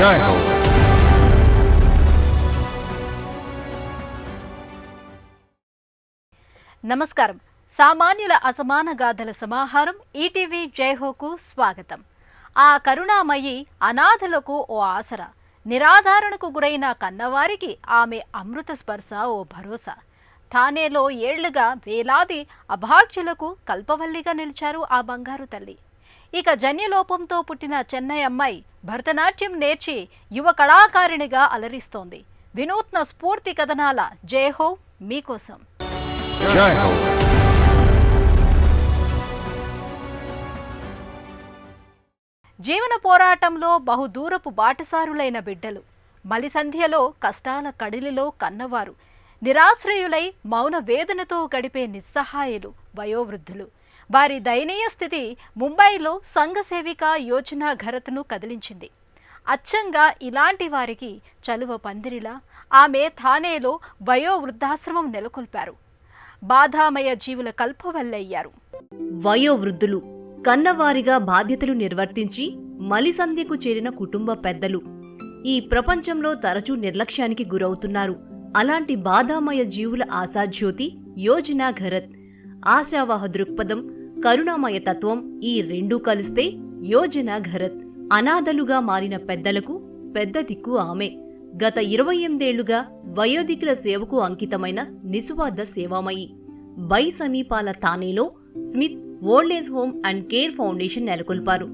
జై హో. నమస్కారం. సామాన్యుల అసమాన గాథల సమాహారం ఈటీవీ జైహోకు స్వాగతం. ఆ కరుణామయి అనాథలకు ఓ ఆసరా, నిరాధారణకు గురైన కన్నవారికి ఆమె అమృత స్పర్శ ఓ భరోసా. థానేలో ఏళ్లుగా వేలాది అభాగ్యులకు కల్పవల్లిగా నిలిచారు ఆ బంగారు తల్లి. ఇక జన్యలోపంతో పుట్టిన చెన్నై అమ్మాయి భరతనాట్యం నేర్చి యువ కళాకారిణిగా అలరిస్తోంది. వినూత్న స్ఫూర్తి కథనాల జైహో మీకోసం. జై హో. జీవన పోరాటంలో బహుదూరపు బాటసారులైన బిడ్డలు, మలిసంధ్యలో కష్టాల కడిలిలో కన్నవారు, నిరాశ్రయులై మౌన వేదనతో గడిపే నిస్సహాయులు, వయోవృద్ధులు. వారి దయనీయ స్థితి ముంబైలో సంఘ సేవిక యోజనా ఘరత్ను కదిలించింది. అచ్చంగా ఇలాంటి వారికి చలువ పందిరిలా ఆమె థానేలో వయోవృద్ధాశ్రమం నెలకొల్పారు. బాధామయ జీవుల కల్పవల్లయ్యారు. వయోవృద్ధులు కన్నవారిగా బాధ్యతలు నిర్వర్తించి మలిసంధ్యకు చేరిన కుటుంబ పెద్దలు ఈ ప్రపంచంలో తరచూ నిర్లక్ష్యానికి గురవుతున్నారు. అలాంటి బాధామయ జీవుల ఆశాజ్యోతి యోజనా ఘరత్. ఆశావాహ దృక్పథం, కరుణామయ తత్వం ఈ రెండూ కలిస్తే యోజనా ఘరత్. అనాథలుగా మారిన పెద్దలకు పెద్ద దిక్కు ఆమె. గత 28 ఏళ్లుగా వయోధికుల సేవకు అంకితమైన నిస్వార్థ సేవామయి. బై సమీపాల థానేలో Smith old age home and care foundation నెలకొల్పారు.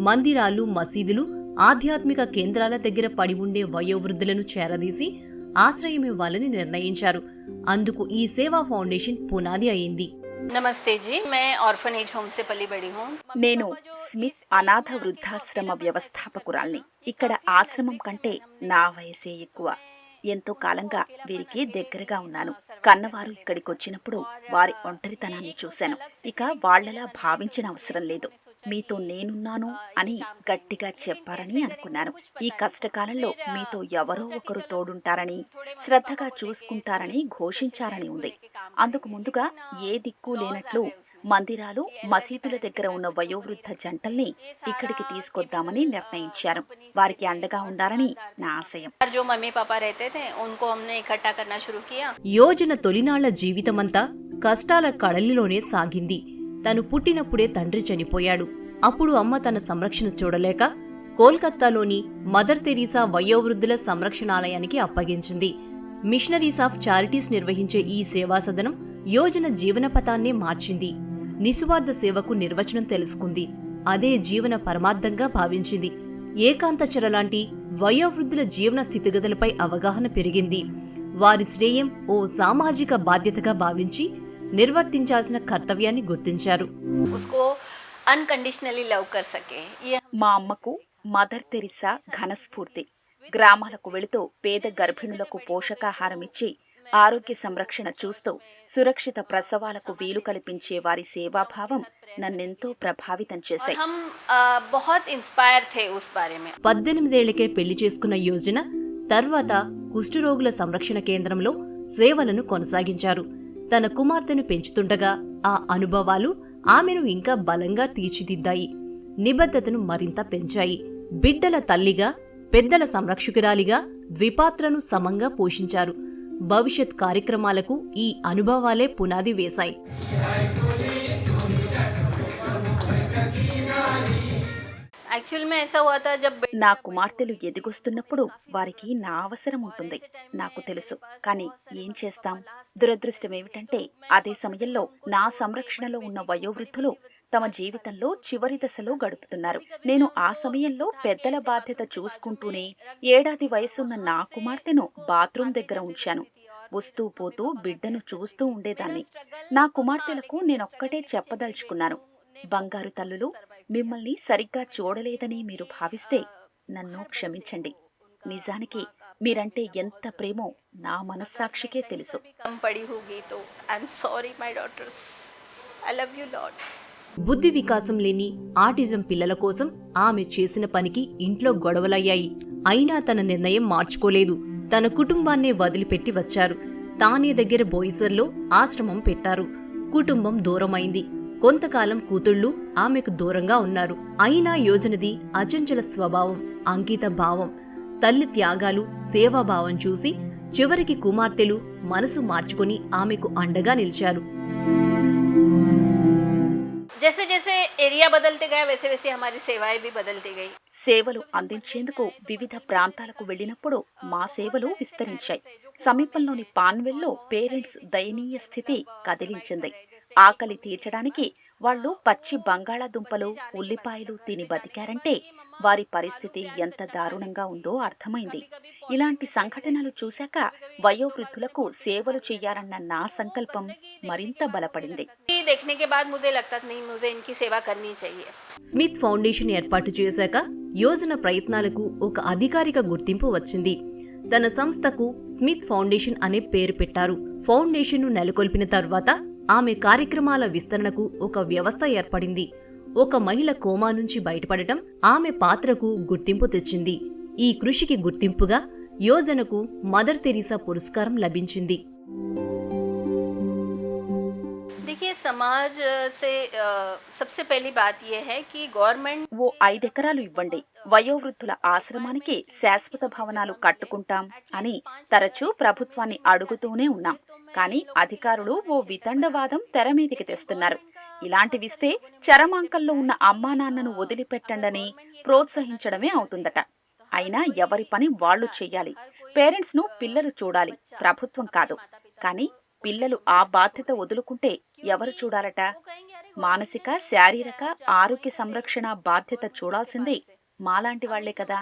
మందిరాలు, మసీదులు, ఆధ్యాత్మిక కేంద్రాల దగ్గర పడి ఉండే వయోవృద్ధులను చేరదీసి ఆశ్రయమివ్వాలని నిర్ణయించారు. అందుకు ఈ సేవా ఫౌండేషన్ పునాది అయింది. నమస్తే జీ, మే ఆర్ఫనేజ్ హోమ్ సే పల్లి బడి హూం. నేను స్మిత్ అనాథ వృద్ధాశ్రమ వ్యవస్థాపకురాల్ని. ఇక్కడ ఆశ్రమం కంటే నా వయసే ఎక్కువ. ఎంతో కాలంగా వీరికి దగ్గరగా ఉన్నాను. కన్నవారు ఇక్కడికొచ్చినప్పుడు వారి ఒంటరితనాన్ని చూశాను. ఇక వాళ్లలా భావించిన అవసరం లేదు. మీతో నేనున్నాను అని గట్టిగా చెప్పారని అనుకున్నాను. ఈ కష్టకాలంలో మీతో ఎవరో ఒకరు తోడుంటారని, శ్రద్ధగా చూసుకుంటారని ఘోషించారని ఉంది. అందుకు ముందుగా ఏ దిక్కు లేనట్లు మందిరాలు, మసీదుల దగ్గర ఉన్న వయోవృద్ధ జంటల్ని ఇక్కడికి తీసుకొద్దామని నిర్ణయించారు. వారికి అండగా ఉండాలని నా ఆశయం. యోజన తొలినాళ్ల జీవితమంతా కష్టాల కడలిలోనే సాగింది. తను పుట్టినప్పుడే తండ్రి చనిపోయాడు. అప్పుడు అమ్మ తన సంరక్షణ చూడలేక కోల్కత్తాలోని మదర్ తెరీసా వయోవృద్ధుల సంరక్షణాలయానికి అప్పగించింది. మిషనరీస్ ఆఫ్ చారిటీస్ నిర్వహించే ఈ సేవా సదనం యోజన జీవనపథాన్నే మార్చింది. నిస్వార్థ సేవకు నిర్వచనం తెలుసుకుంది. అదే జీవన పరమార్థంగా భావించింది. ఏకాంతచరలాంటి వయోవృద్ధుల జీవన స్థితిగతులపై అవగాహన పెరిగింది. వారి శ్రేయం ఓ సామాజిక బాధ్యతగా భావించి నిర్వర్తించాల్సిన కర్తవ్యాన్ని గుర్తించారు. మా అమ్మకు మదర్ తెరీసా ఘనస్ఫూర్తి. గ్రామాలకు వెళుతూ పేద గర్భిణులకు పోషకాహారమిచ్చి ఆరోగ్య సంరక్షణ చూస్తూ సురక్షిత ప్రసవాలకు వీలు కల్పించే వారి సేవాభావం నన్నెంతో ప్రభావితం చేశాయి. 18 ఏళ్లకే పెళ్లి చేసుకున్న యోజన తర్వాత కుష్ఠరోగుల సంరక్షణ కేంద్రంలో సేవలను కొనసాగించారు. తన కుమార్తెను పెంచుతుండగా ఆ అనుభవాలు ఆమెను ఇంకా బలంగా తీర్చిదిద్దాయి. నిబద్ధతను మరింత పెంచాయి. బిడ్డల తల్లిగా, పెద్దల సంరక్షకురాలిగా ద్విపాత్రను సమంగా పోషించారు. భవిష్యత్ కార్యక్రమాలకు ఈ అనుభవాలే పునాది వేశాయి. నా కుమార్తెలు ఎదిగొస్తున్నప్పుడు వారికి నా అవసరం ఉంటుంది, నాకు తెలుసు. కానీ ఏం చేస్తాం? దురదృష్టమేమిటంటే అదే సమయంలో నా సంరక్షణలో ఉన్న వయోవృద్ధులు తమ జీవితంలో చివరి దశలో గడుపుతున్నారు. నేను ఆ సమయంలో పెద్దల బాధ్యత చూసుకుంటూనే ఏడాది వయసున్న నా కుమార్తెను బాత్రూం దగ్గర ఉంచాను. వస్తూ పోతూ బిడ్డను చూస్తూ ఉండేదాన్ని. నా కుమార్తెలకు నేనొక్కటే చెప్పదలుచుకున్నాను. బంగారు తల్లులు, మిమ్మల్ని సరిగ్గా చూడలేదని మీరు భావిస్తే నన్ను క్షమించండి. నిజానికి మీరంటే ఎంత ప్రేమో నా మనస్సాక్షికే తెలుసు. బుద్ధి వికాసం లేని ఆటిజం పిల్లల కోసం ఆమె చేసిన పనికి ఇంట్లో గొడవలయ్యాయి. అయినా తన నిర్ణయం మార్చుకోలేదు. తన కుటుంబాన్నే వదిలిపెట్టి వచ్చారు. తానే దగ్గర బోయిసర్లో ఆశ్రమం పెట్టారు. కుటుంబం దూరమైంది. కొంతకాలం కూతుళ్లు ఆమెకు దూరంగా ఉన్నారు. అయినా యోజనది అచంచల స్వభావం, అంకిత భావం. తల్లి త్యాగాలు, సేవాభావం చూసి చివరికి కుమార్తెలు మనసు మార్చుకొని ఆమెకు అండగా నిలిచారు. जैसे जैसे एरिया बदलते गया वैसे वैसे हमारी सेवाएं भी बदलती गई. సేవలు అందించేందుకు వివిధ ప్రాంతాలకు వెళ్లినప్పుడు మా సేవలు విస్తరించాయి. సమీపంలోని పాన్వెల్లో పేరెంట్స్ దయనీయ స్థితి కదిలించింది. ఆకలి తీర్చడానికి వాళ్లు పచ్చి బంగాళాదుంపలు, ఉల్లిపాయలు తిని బతికారంటే వారి పరిస్థితి ఎంత దారుణంగా ఉందో అర్థమైంది. ఇలాంటి సంఘటనలు చూశాక వయోవృద్ధులకు సేవలు చెయ్యాలన్న నా సంకల్పం మరింత బలపడింది. స్మిత్ ఫౌండేషన్ ఏర్పాటు చేశాక యోజన ప్రయత్నాలకు ఒక అధికారిక గుర్తింపు వచ్చింది. తన సంస్థకు స్మిత్ ఫౌండేషన్ అనే పేరు పెట్టారు. ఫౌండేషన్ను నెలకొల్పిన తర్వాత ఆమె కార్యక్రమాల విస్తరణకు ఒక వ్యవస్థ ఏర్పడింది. ఒక మహిళ కోమా నుంచి బయటపడటం ఆమె పాత్రకు గుర్తింపు తెచ్చింది. ఈ కృషికి గుర్తింపుగా యోజనకు మదర్ తెరీసా పురస్కారం లభించింది. देखिए समाज से सबसे पहली बात यह है कि गवर्नमेंट ఓ 5 ఎకరాలు ఇవ్వండి, వయోవృద్ధుల ఆశ్రమానికి శాశ్వత భవనాలు కట్టుకుంటాం అని తరచూ ప్రభుత్వాన్ని అడుగుతూనే ఉన్నాం. కానీ అధికారులు ఓ వితండవాదం తెరమీదికి తెస్తున్నారు. ఇలాంటివిస్తే చరమాంకంలో ఉన్న అమ్మా నాన్నను వదిలిపెట్టండని ప్రోత్సహించడమే అవుతుందట. అయినా ఎవరి పని వాళ్లు చెయ్యాలి. పేరెంట్స్ ను పిల్లలు చూడాలి, ప్రభుత్వం కాదు. కానీ పిల్లలు ఆ బాధ్యత వదులుకుంటే ఎవరు చూడాలట? మానసిక, శారీరక ఆరోగ్య సంరక్షణ బాధ్యత చూడాల్సిందే మాలాంటి వాళ్లే కదా.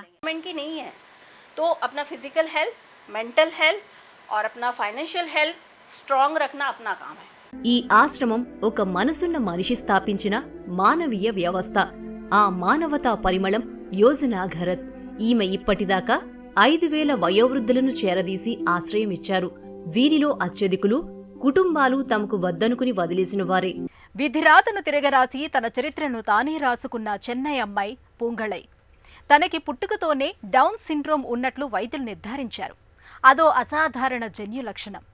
तो अपना फिजिकल हेल्थ, मेंटल हेल्थ और अपना फाइनेंशियल हेल्थ स्ट्रांग रखना अपना काम है. ఈ ఆశ్రమం ఒక మనసున్న మనిషి స్థాపించిన మానవీయ వ్యవస్థ. ఆ మానవతా పరిమళం యోజనా ఘరత్. ఈమె ఇప్పటిదాకా 5,000 వయోవృద్ధులను చేరదీసి ఆశ్రయమిచ్చారు. వీరిలో అత్యధికులు కుటుంబాలు తమకు వద్దనుకుని వదిలేసిన వారే. విధిరాతను తిరగరాసి తన చరిత్రను తానే రాసుకున్న చెన్నై అమ్మాయి పూంగళై. తనకి పుట్టుకతోనే డౌన్ సిండ్రోమ్ ఉన్నట్లు వైద్యులు నిర్ధారించారు. అదో అసాధారణ జన్యు లక్షణం.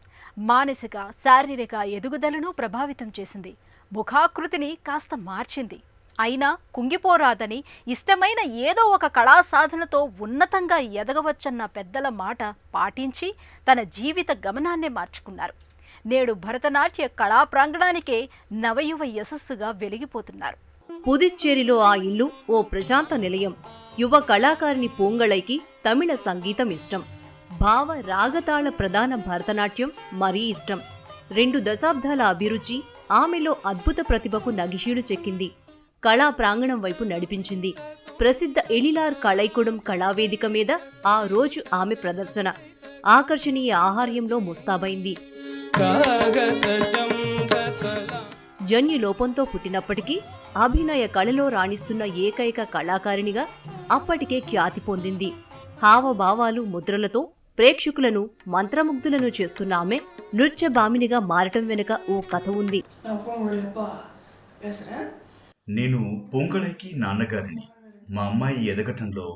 మానసిక, శారీరక ఎదుగుదలను ప్రభావితం చేసింది. ముఖాకృతిని కాస్త మార్చింది. అయినా కుంగిపోరాదని, ఇష్టమైన ఏదో ఒక కళా సాధనతో ఉన్నతంగా ఎదగవచ్చన్న పెద్దల మాట పాటించి తన జీవిత గమనాన్నే మార్చుకున్నారు. నేడు భరతనాట్య కళా ప్రాంగణానికే నవయువ యశస్సుగా వెలిగిపోతున్నారు. పుదుచ్చేరిలో ఆ ఇల్లు ఓ ప్రశాంత నిలయం. యువ కళాకారిణి పూంగళైకి తమిళ సంగీతం ఇష్టం. భావ రాగతాళ ప్రధాన భరతనాట్యం మరీ ఇష్టం. 2 దశాబ్దాల అభిరుచి ఆమెలో అద్భుత ప్రతిభకు నగిషీడు చెక్కింది. కళా ప్రాంగణం వైపు నడిపించింది. ప్రసిద్ధ ఎలిలార్ కళైకుడం కళావేదిక మీద ఆ రోజు ఆమె ప్రదర్శన ఆకర్షణీయ ఆహార్యంలో ముస్తాబైంది. జన్యు లోపంతో పుట్టినప్పటికీ అభినయ కళలో రాణిస్తున్న ఏకైక కళాకారిణిగా అప్పటికే ఖ్యాతి పొందింది. హావభావాలు, ముద్రలతో ప్రేక్షకులను మంత్రముగ్ధులను చేస్తున్న ఆమె నృత్య భామినిగా మారటం వెనుక ఓ కథ ఉంది. నేను పూంగళైకి నాన్నగారిని. మా అమ్మాయి ఎదగటంలో,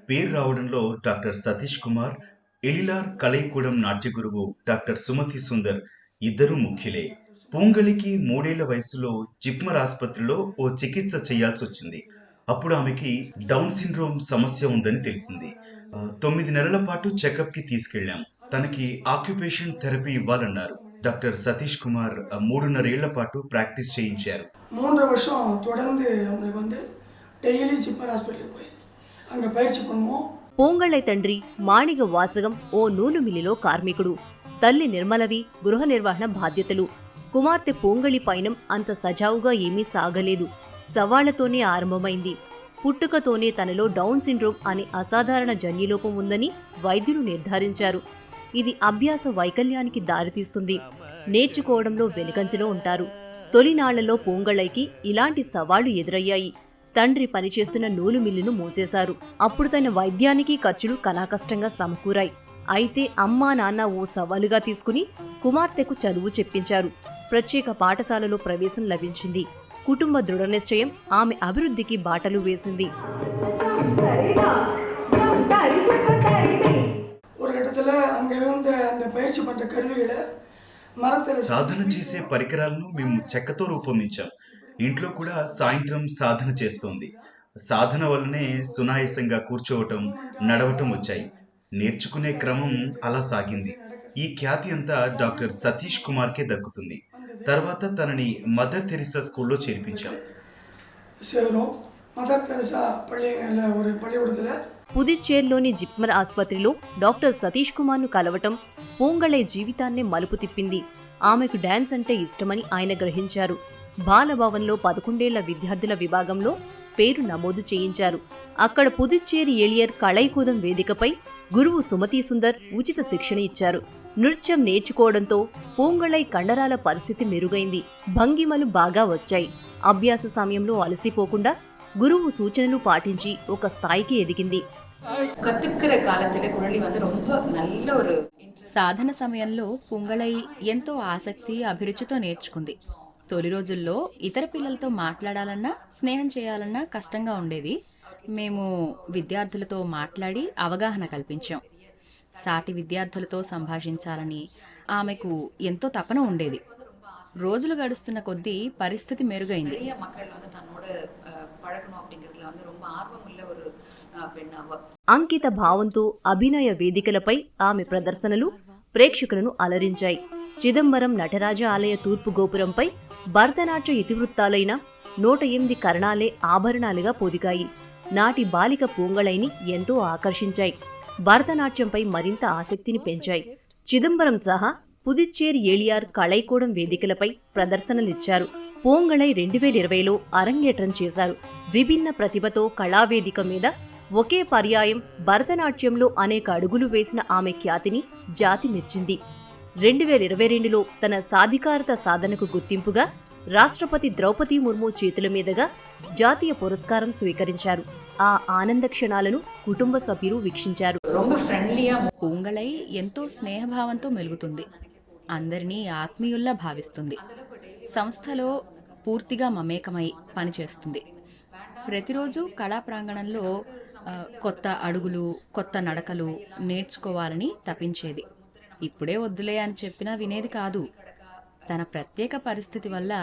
పేరు రావడంలో డాక్టర్ సతీష్ కుమార్, ఎలిలార్ కళైకూడం నాట్య గురువు డాక్టర్ సుమతి సుందర్ ఇద్దరూ ముఖ్యులే. పూంగళికి 3 ఏళ్ల వయసులో జిప్మర్ ఆసుపత్రిలో ఓ చికిత్స చేయాల్సి వచ్చింది. అప్పుడు ఆమెకి డౌన్ సిండ్రోమ్ సమస్య ఉందని తెలిసింది. 9 నెలల పాటు చెకప్ కి తీసుకెళ్లాం. తనకి ఆక్యుపేషన్ థెరపీ ఇవ్వాలన్నారు. డాక్టర్ సతీష్ కుమార్ 3.5 ఏళ్ల పాటు ప్రాక్టీస్ చేయించారు. 3 வருஷம் தொடர்ந்து அவங்களுக்கு டெய்லி ஜிப்மர் ஹாஸ்பிட்டலுக்கு போய் அங்கே பயிற்சி பண்ணுவோம். పూంగళై తండ్రి మాణిగ వాసగం ఓ నూలు మిల్లులో కార్మికుడు. తల్లి నిర్మలవి గృహ నిర్వహణ బాధ్యతలు. కుమార్తె పూంగళి పయనం అంత సజావుగా ఏమీ సాగలేదు. సవాళ్లతోనే ఆరంభమైంది. పుట్టుకతోనే తనలో డౌన్ సిండ్రోమ్ అనే అసాధారణ జన్యులోపం ఉందని వైద్యులు నిర్ధారించారు. ఇది అభ్యాస వైకల్యానికి దారితీస్తుంది. నేర్చుకోవడంలో వెనుకంజలో ఉంటారు. తొలినాళ్లలో పూంగళైకి ఇలాంటి సవాళ్లు ఎదురయ్యాయి. తండ్రి పనిచేస్తున్న నూలు మిల్లును మూసేశారు. అప్పుడు తన వైద్యానికి ఖర్చులు కనాకష్టంగా సమకూరాయి. అయితే అమ్మా నాన్న ఓ సవాలుగా తీసుకుని కుమార్తెకు చదువు చెప్పించారు. ప్రత్యేక పాఠశాలలో ప్రవేశం లభించింది. కుటుంబ దృఢ నిశ్చయం ఆమె అభివృద్ధికి బాటలు వేసింది. సాధన చేసే పరికరాలను మేము చెక్కతో రూపొందించాం. ఇంట్లో కూడా సాయంత్రం సాధన చేస్తోంది. సాధన వల్లనే సునాయాసంగా కూర్చోవటం, నడవటం వచ్చాయి. నేర్చుకునే క్రమం అలా సాగింది. ఈ ఖ్యాతి అంతా డాక్టర్ సతీష్ కుమార్కే దక్కుతుంది. తర్వాత తనని మదర్ తెరిసా స్కూల్లో చేర్పించాం. சேரும். மதர் தெரசா பள்ளியில் ஒரு பள்ளிக்கூடத்தில் పుదుచ్చేరిలోని జిప్మర్ ఆసుపత్రిలో డాక్టర్ సతీష్ కుమార్ను కలవటం పూంగళే జీవితాన్నే మలుపు తిప్పింది. ఆమెకు డాన్స్ అంటే ఇష్టమని ఆయన గ్రహించారు. బాలభవన్లో 11 ఏళ్ల విద్యార్థుల విభాగంలో పేరు నమోదు చేయించారు. అక్కడ పుదుచ్చేరి ఎలియర్ కళైకూదం వేదికపై గురువు సుమతీ సుందర్ ఉచిత శిక్షణ ఇచ్చారు. నృత్యం నేర్చుకోవడంతో పూంగళై కండరాల పరిస్థితి మెరుగైంది. భంగిమలు బాగా వచ్చాయి. అభ్యాస సమయంలో అలసిపోకుండా గురువు సూచనలు పాటించి ఒక స్థాయికి ఎదిగింది. கத்துக்கிற காலத்துல குழலி ரொம்ப நல்ல ஒரு సాధన సమయంలో పుంగళై ఎంతో ఆసక్తి అభిరుచితో నేర్చుకుంది. తొలి రోజుల్లో ఇతర పిల్లలతో మాట్లాడాలన్నా స్నేహం చేయాలన్నా కష్టంగా ఉండేది. మేము విద్యార్థులతో మాట్లాడి అవగాహన కల్పించాం. సాటి విద్యార్థులతో సంభాషించాలని ఆమెకు ఎంతో తపన ఉండేది. రోజులు గడుస్తున్న కొద్దీ పరిస్థితి మెరుగైంది. நிறைய மக்கள் தன்னோட பழகணும் அப்படிங்கிறதுல ரொம்ப ஆர்வம் உள்ள ஒரு பெண்ணாவ. అంకిత భావంతో అభినయ వేదికలపై ఆమె ప్రదర్శనలు ప్రేక్షకులను అలరించాయి. చిదంబరం నటరాజ ఆలయ తూర్పు గోపురంపై భరతనాట్య ఇతివృత్తాలైన 108 కరణాలే ఆభరణాలుగా పొదిగాయి. నాటి బాలిక పూంగళైని ఎంతో ఆకర్షించాయి. భరతనాట్యంపై మరింత ఆసక్తిని పెంచాయి. చిదంబరం సహా పుదుచ్చేరి ఎలియార్ కళైకూడం వేదికలపై ప్రదర్శనలిచ్చారు. పూంగళై 2020లో అరంగేట్రం చేశారు. విభిన్న ప్రతిభతో కళావేదిక మీద ఒకే పర్యాయం భరతనాట్యంలో అనేక అడుగులు వేసిన ఆమె ఖ్యాతిని జాతి మెచ్చింది. 2022లో తన సాధికారత సాధనకు గుర్తింపుగా రాష్ట్రపతి ద్రౌపది ముర్ము చేతుల మీదుగా జాతీయ పురస్కారం స్వీకరించారు. ఆ ఆనంద క్షణాలను కుటుంబ సభ్యులు వీక్షించారు. ரொம்ப ఫ్రెండ్లీయా పుంగళై ఎంతో స్నేహభావంతో మెలుగుతుంది. అందరినీ ఆత్మీయుల్లా భావిస్తుంది. సంస్థలో పూర్తిగా మమేకమై పనిచేస్తుంది. ప్రతిరోజు కళా ప్రాంగణంలో కొత్త అడుగులు, కొత్త నడకలు నేర్చుకోవాలని తపించేది. ఇప్పుడే వద్దులే అని చెప్పినా వినేది కాదు. తన ప్రత్యేక పరిస్థితి వల్ల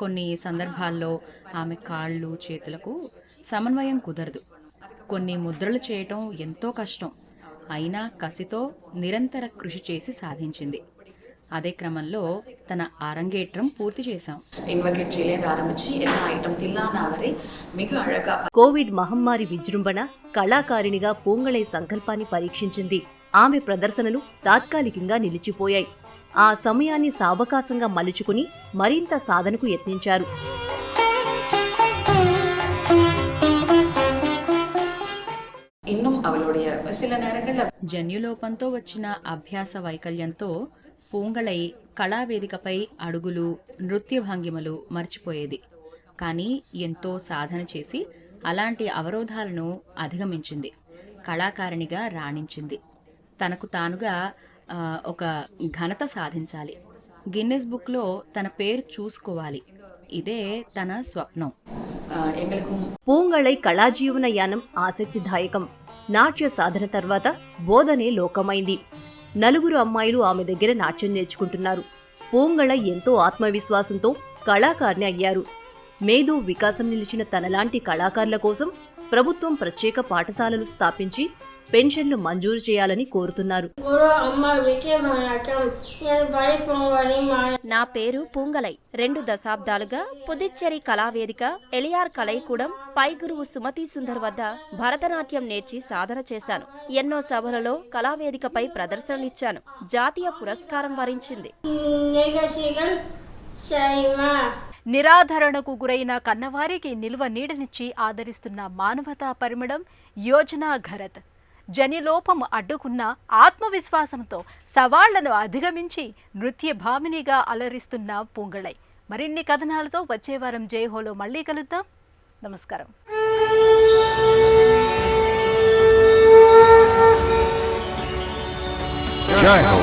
కొన్ని సందర్భాల్లో ఆమె కాళ్ళు, చేతులకు సమన్వయం కుదరదు. కొన్ని ముద్రలు చేయటం ఎంతో కష్టం. అయినా కసితో నిరంతర కృషి చేసి సాధించింది. అదే క్రమంలో తన అరంగేట్రం పూర్తి చేశాం. ఇన్వకేట్లేందు ఆరంభించి ఎన్నో ఐటమ్ తిల్లానా వరే మిగ అழகா. కోవిడ్ మహమ్మారి విజృంభణ కళాకారిణిగా పూంగళై సంకల్పాన్ని పరీక్షించింది. ఆమె ప్రదర్శనలు తాత్కాలికంగా నిలిచిపోయాయి. ఆ సమయాన్ని సావకాశంగా మలుచుకుని మరింత సాధనకు యత్నించారు. இன்னும் அவளுடைய சில நேரங்கள்ல జన్యులోపంతో వచ్చిన అభ్యాస వైకల్యంతో పూంగళై కళావేదికపై అడుగులు, నృత్య భంగిమలు మర్చిపోయేది. కానీ ఎంతో సాధన చేసి అలాంటి అవరోధాలను అధిగమించింది. కళాకారిణిగా రాణించింది. తనకు తానుగా ఒక ఘనత సాధించాలి. గిన్నెస్ బుక్లో తన పేరు చూసుకోవాలి. ఇదే తన స్వప్నం. పూంగళై కళాజీవన యానం ఆసక్తిదాయకం. నాట్య సాధన తర్వాత బోధనే లోకమైంది. 4 అమ్మాయిలు ఆమె దగ్గర నాట్యం నేర్చుకుంటున్నారు. పూంగళై ఎంతో ఆత్మవిశ్వాసంతో కళాకారిణి అయ్యారు. మేధో వికాసం నిలిచిన తనలాంటి కళాకారుల కోసం ప్రభుత్వం ప్రత్యేక పాఠశాలలు స్థాపించి పెన్షన్లు మంజూరు చేయాలని కోరుతున్నారు. నా పేరు పూంగళై. 2 దశాబ్దాలుగా పుదుచ్చేరి కళావేదిక ఎలియార్ కళైకూడం పై గురువు సుమతీ సుందర్ వద్ద భరతనాట్యం నేర్చి సాధన చేశాను. ఎన్నో సభలలో కళావేదికపై ప్రదర్శనలిచ్చాను. జాతీయ పురస్కారం వరించింది. నిరాధరణకు గురైన కన్నవారికి నిల్వ నీడనిచ్చి ఆదరిస్తున్న మానవతా పరిమళం యోజనా ఘరత్. జన్యులోపం అడ్డుకున్న ఆత్మవిశ్వాసంతో సవాళ్లను అధిగమించి నృత్య భామినిగా అలరిస్తున్న పూంగళై. మరిన్ని కథనాలతో వచ్చే వారం జైహోలో మళ్ళీ కలుద్దాం. నమస్కారం. జై హో.